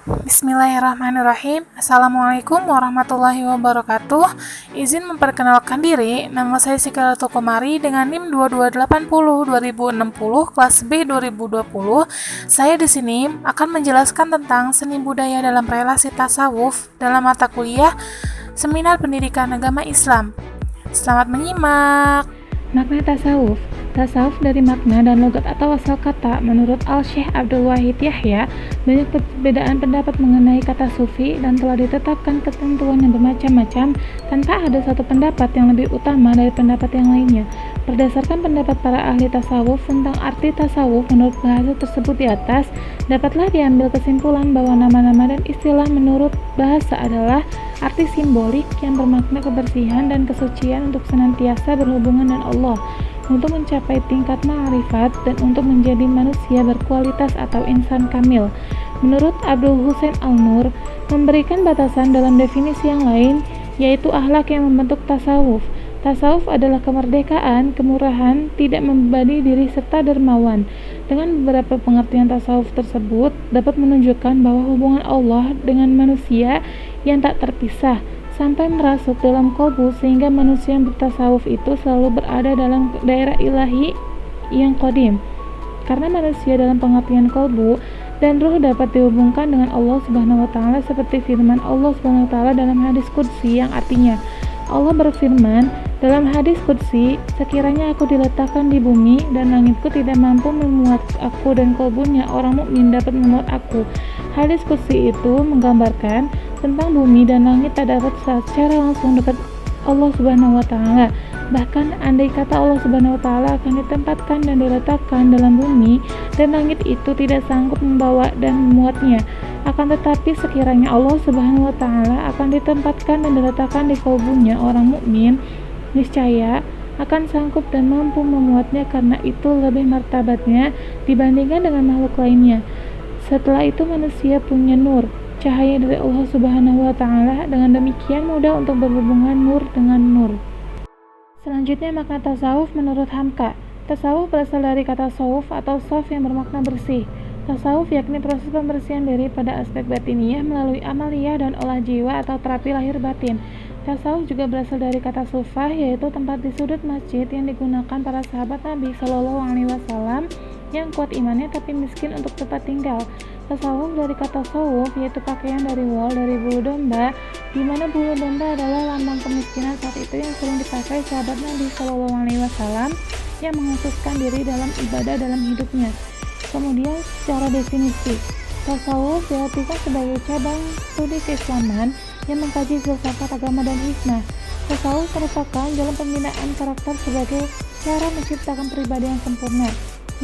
Bismillahirrahmanirrahim. Assalamualaikum warahmatullahi wabarakatuh. Izin memperkenalkan diri, nama saya Sikalatul Komari dengan NIM 2280-2060 kelas B 2020. Saya di sini akan menjelaskan tentang seni budaya dalam relasi tasawuf dalam mata kuliah Seminar Pendidikan Agama Islam. Selamat menyimak. Makna tasawuf. Tasawuf dari makna dan logat atau asal kata. Menurut Al-Syekh Abdul Wahid Yahya, banyak perbedaan pendapat mengenai kata sufi dan telah ditetapkan ketentuan yang bermacam-macam tanpa ada satu pendapat yang lebih utama dari pendapat yang lainnya. Berdasarkan pendapat para ahli tasawuf tentang arti tasawuf menurut bahasa tersebut di atas, dapatlah diambil kesimpulan bahwa nama-nama dan istilah menurut bahasa adalah arti simbolik yang bermakna kebersihan dan kesucian untuk senantiasa berhubungan dengan Allah, untuk mencapai tingkat ma'rifat dan untuk menjadi manusia berkualitas atau insan kamil. Menurut Abdul Husain Al-Nur, memberikan batasan dalam definisi yang lain, yaitu akhlak yang membentuk tasawuf. Tasawuf adalah kemerdekaan, kemurahan, tidak membebani diri serta dermawan. Dengan beberapa pengertian tasawuf tersebut dapat menunjukkan bahwa hubungan Allah dengan manusia yang tak terpisah sampai merasuk dalam kolbu, sehingga manusia yang bertasawuf itu selalu berada dalam daerah ilahi yang qadim. Karena manusia dalam pengertian kolbu dan ruh dapat dihubungkan dengan Allah Subhanahu wa taala seperti firman Allah Subhanahu wa taala dalam hadis qudsi yang artinya Allah berfirman dalam hadis qudsi, sekiranya aku diletakkan di bumi dan langitku tidak mampu memuat aku dan kolbunya orang mukmin dapat memuat aku. Hadis qudsi itu menggambarkan tentang bumi dan langit tak dapat secara langsung dekat Allah Subhanahu wa taala. Bahkan andai kata Allah Subhanahu wa taala akan ditempatkan dan diletakkan dalam bumi dan langit itu tidak sanggup membawa dan memuatnya. Akan tetapi sekiranya Allah Subhanahu wa taala akan ditempatkan dan diletakkan di kalbunya orang mukmin, niscaya akan sanggup dan mampu memuatnya, karena itu lebih martabatnya dibandingkan dengan makhluk lainnya. Setelah itu manusia punya nur, cahaya dari Allah Subhanahu wa taala, dengan demikian mudah untuk berhubungan nur dengan nur. Selanjutnya makna tasawuf menurut Hamka. Tasawuf berasal dari kata sawuf atau saf yang bermakna bersih. Tasawuf yakni proses pembersihan diri pada aspek batiniah melalui amaliyah dan olah jiwa atau terapi lahir batin. Tasawuf juga berasal dari kata sufah, yaitu tempat di sudut masjid yang digunakan para sahabat Nabi Shallallahu Alaihi Wasallam yang kuat imannya tapi miskin untuk tempat tinggal. Tasawuf dari kata sawuf, yaitu pakaian dari wol dari bulu domba, di mana bulu domba adalah lambang kemiskinan saat itu yang sering dipakai sahabat Nabi Shallallahu Alaihi Wasallam yang mengkhususkan diri dalam ibadah dalam hidupnya. Kemudian secara definisi, tasawuf diartikan sebagai cabang studi keislaman yang mengkaji filsafat agama dan hikmah. Tasawuf merupakan jalan pembinaan karakter sebagai cara menciptakan pribadi yang sempurna.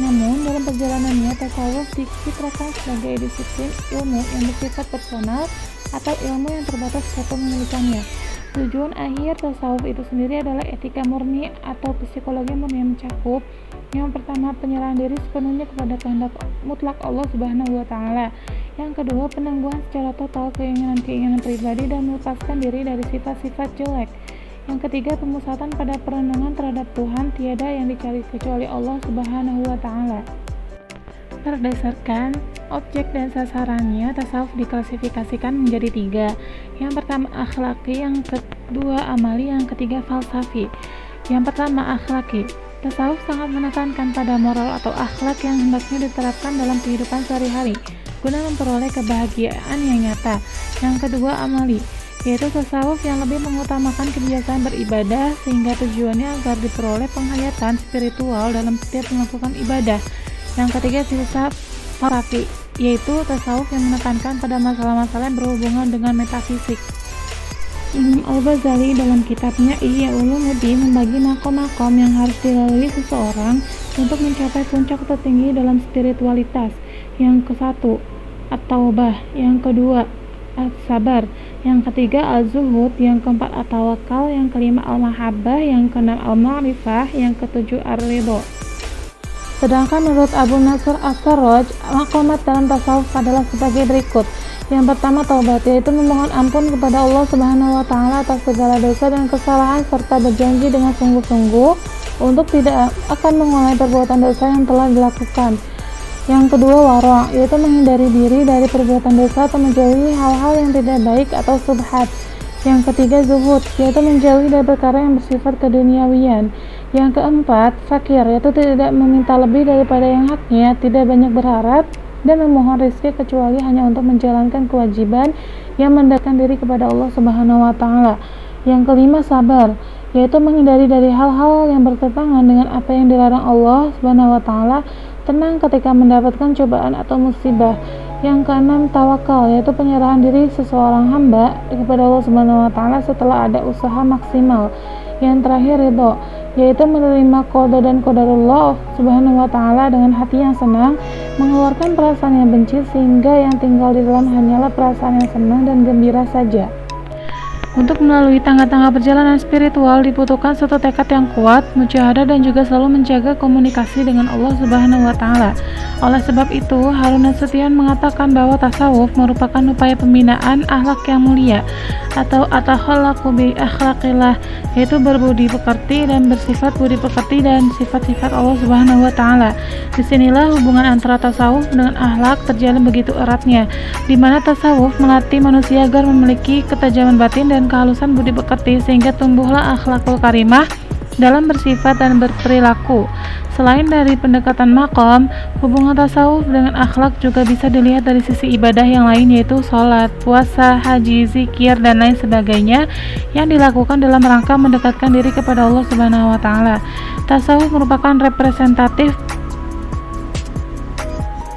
Namun, dalam perjalanannya, tasawuf dicitrakan sebagai disiplin ilmu yang bersifat personal atau ilmu yang terbatas kepemilikannya. Tujuan akhir tasawuf itu sendiri adalah etika murni atau psikologi murni yang mencakup yang pertama, penyerahan diri sepenuhnya kepada kehendak mutlak Allah Subhanahu wa taala. Yang kedua, penangguhan secara total keinginan-keinginan pribadi dan melepaskan diri dari sifat-sifat jelek. Yang ketiga, pemusatan pada perenungan terhadap Tuhan, tiada yang dicari kecuali Allah Subhanahu wa taala. Berdasarkan objek dan sasarannya, tasawuf diklasifikasikan menjadi tiga. Yang pertama akhlaki, yang kedua amali, yang ketiga falsafi. Yang pertama akhlaki. Tasawuf sangat menekankan pada moral atau akhlak yang hendaknya diterapkan dalam kehidupan sehari-hari guna memperoleh kebahagiaan yang nyata. Yang kedua amali, yaitu tasawuf yang lebih mengutamakan kebiasaan beribadah sehingga tujuannya agar diperoleh penghayatan spiritual dalam setiap melakukan ibadah. Yang ketiga filsafat, yaitu tasawuf yang menekankan pada masalah-masalah yang berhubungan dengan metafisik. Imam Al-Ghazali dalam kitabnya Ihya Ulumuddin membagi makom-makom yang harus dilalui seseorang untuk mencapai puncak tertinggi dalam spiritualitas. Yang ke-1 at-taubah, yang kedua as-sabar, yang ketiga al-zuhud, yang keempat at-tawakal, yang kelima al-mahabbah, yang keenam al-ma'rifah, yang ketujuh ar-ridho. Sedangkan menurut Abu Nasr As-Sarraj, maqamat dalam tasawuf adalah sebagai berikut. Yang pertama taubat, yaitu memohon ampun kepada Allah Subhanahu wa taala atas segala dosa dan kesalahan serta berjanji dengan sungguh-sungguh untuk tidak akan mengulangi perbuatan dosa yang telah dilakukan. Yang kedua, wara', yaitu menghindari diri dari perbuatan dosa atau menjauhi hal-hal yang tidak baik atau subhat. Yang ketiga, zuhud, yaitu menjauhi dari perkara yang bersifat keduniawian. Yang keempat, fakir, yaitu tidak meminta lebih daripada yang haknya, tidak banyak berharap, dan memohon rezeki kecuali hanya untuk menjalankan kewajiban yang mendekatkan diri kepada Allah Subhanahu wa Ta'ala. Yang kelima, sabar, yaitu menghindari dari hal-hal yang bertentangan dengan apa yang dilarang Allah Subhanahu wa Ta'ala, tenang ketika mendapatkan cobaan atau musibah. Yang keenam, tawakal, yaitu penyerahan diri seseorang hamba kepada Allah Subhanahu wa Ta'ala setelah ada usaha maksimal. Yang terakhir, ridho, yaitu menerima qada dan qadarullah Subhanahu wa Ta'ala dengan hati yang senang, mengeluarkan perasaan yang benci sehingga yang tinggal di dalam hanyalah perasaan yang senang dan gembira saja. Untuk melalui tangga-tangga perjalanan spiritual dibutuhkan suatu tekad yang kuat, mujahadah, dan juga selalu menjaga komunikasi dengan Allah Subhanahu wa Ta'ala. Oleh sebab itu, Harun Nasution mengatakan bahwa tasawuf merupakan upaya pembinaan akhlak yang mulia atau at-takhallaqu bi akhlaqillah, yaitu berbudi pekerti dan bersifat budi pekerti dan sifat-sifat Allah Subhanahu wa Ta'ala. Disinilah hubungan antara tasawuf dengan akhlak terjalin begitu eratnya, di mana tasawuf melatih manusia agar memiliki ketajaman batin dan kehalusan budi pekerti sehingga tumbuhlah akhlakul karimah dalam bersifat dan berperilaku. Selain dari pendekatan maqam, hubungan tasawuf dengan akhlak juga bisa dilihat dari sisi ibadah yang lain, yaitu sholat, puasa, haji, zikir, dan lain sebagainya yang dilakukan dalam rangka mendekatkan diri kepada Allah Subhanahu wa Ta'ala. Tasawuf merupakan representatif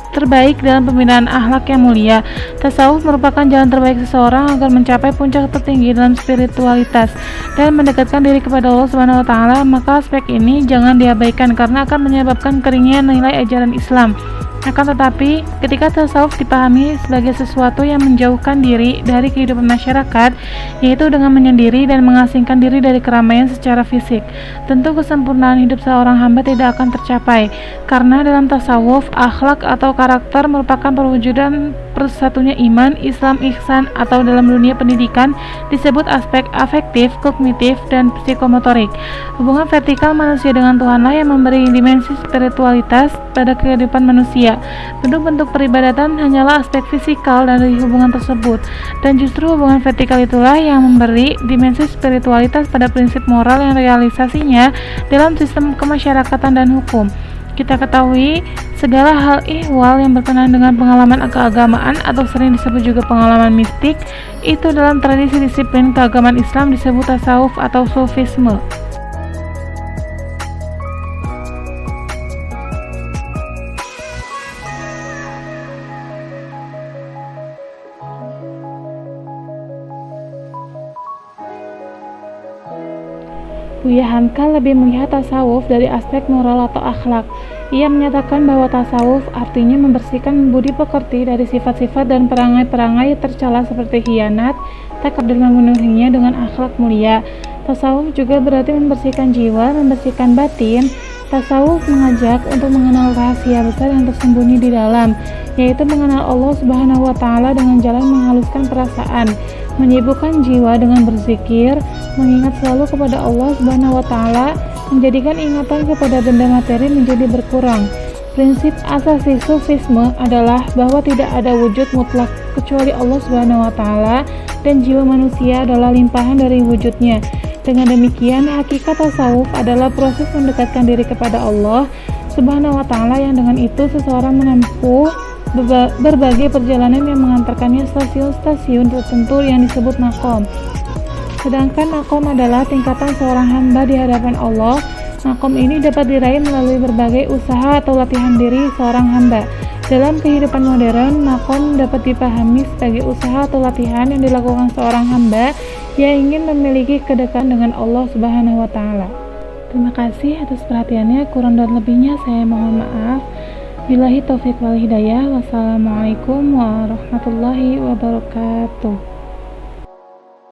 terbaik dalam pembinaan akhlak yang mulia. Tasawuf merupakan jalan terbaik seseorang agar mencapai puncak tertinggi dalam spiritualitas dan mendekatkan diri kepada Allah Subhanahu wa Ta'ala. Maka aspek ini jangan diabaikan karena akan menyebabkan keringnya nilai ajaran Islam. Akan tetapi, ketika tasawuf dipahami sebagai sesuatu yang menjauhkan diri dari kehidupan masyarakat, yaitu dengan menyendiri dan mengasingkan diri dari keramaian secara fisik, tentu kesempurnaan hidup seorang hamba tidak akan tercapai. Karena dalam tasawuf, akhlak atau karakter merupakan perwujudan persatunya iman, Islam, ihsan, atau dalam dunia pendidikan disebut aspek afektif, kognitif, dan psikomotorik. Hubungan vertikal manusia dengan Tuhanlah yang memberi dimensi spiritualitas pada kehidupan manusia. Bentuk-bentuk peribadatan hanyalah aspek fisikal dari hubungan tersebut, dan justru hubungan vertikal itulah yang memberi dimensi spiritualitas pada prinsip moral yang realisasinya dalam sistem kemasyarakatan dan hukum. Kita ketahui segala hal ihwal yang berkenaan dengan pengalaman keagamaan atau sering disebut juga pengalaman mistik, itu dalam tradisi disiplin keagamaan Islam disebut tasawuf atau sufisme. Buya Hamka lebih melihat tasawuf dari aspek moral atau akhlak. Ia menyatakan bahwa tasawuf artinya membersihkan budi pekerti dari sifat-sifat dan perangai-perangai tercela seperti khianat, takabur memenuhinya dengan akhlak mulia. Tasawuf juga berarti membersihkan jiwa, membersihkan batin. Tasawuf mengajak untuk mengenal rahasia besar yang tersembunyi di dalam, yaitu mengenal Allah Subhanahu wa Ta'ala dengan jalan menghaluskan perasaan, menyibukkan jiwa dengan berzikir, mengingat selalu kepada Allah Subhanahu wa Ta'ala, menjadikan ingatan kepada benda materi menjadi berkurang. Prinsip asasi sufisme adalah bahwa tidak ada wujud mutlak kecuali Allah Subhanahu wa Ta'ala dan jiwa manusia adalah limpahan dari wujudnya. Dengan demikian, hakikat tasawuf adalah proses mendekatkan diri kepada Allah Subhanahu wa Ta'ala yang dengan itu seseorang menempuh berbagai perjalanan yang mengantarkannya stasiun-stasiun tertentu yang disebut maqam. Sedangkan maqam adalah tingkatan seorang hamba di hadapan Allah. Maqam ini dapat diraih melalui berbagai usaha atau latihan diri seorang hamba. Dalam kehidupan modern, maqam dapat dipahami sebagai usaha atau latihan yang dilakukan seorang hamba yang ingin memiliki kedekatan dengan Allah Subhanahu wa Ta'ala. Terima kasih atas perhatiannya. Kurang dan lebihnya saya mohon maaf. Billahi taufiq wal hidayah. Wassalamualaikum warahmatullahi wabarakatuh.